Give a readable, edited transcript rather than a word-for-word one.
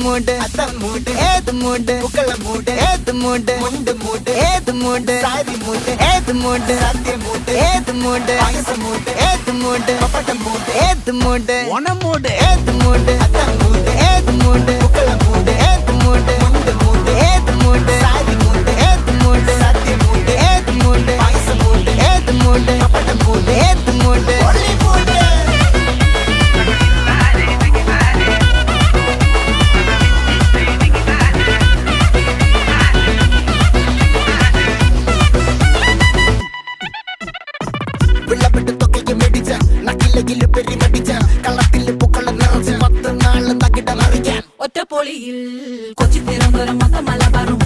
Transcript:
மூடு அதான் மூடு ஏது மூடு புக்கள மூடு ஏது மூடு முண்டு மூடு ஏது மூடு சாரி மூடு ஏது மூடு சத்திய மூடு ஏது மூடு பாயச மூடு ஏது மூடு பப்பட்ட மூடு ஏது மூடு ஒன மூடு ஏது மூடு அதான் மூடு ஏது மூடு புக்கள மூடு ஏது மூடு முண்டு மூடு ஏது மூடு சாரி மூடு ஏது மூடு சத்திய மூடு ஏது மூடு பாயச மூடு ஏது மூடு பப்பட்ட மூடு ஏது மூடு ஒல்லி மூடு വിളവിട്ട് തൊക്കയ്ക്ക് മെടിച്ച നക്കിലയിൽ പെരി മടിച്ച കള്ളത്തിൽ പൂക്കള നിറച്ച് 10 നാള് തകിട മറിക്കാൻ ഒറ്റപ്പൊളിയിൽ കൊച്ചി തിരുവനന്തപുരം മൊത്തം മലബാറും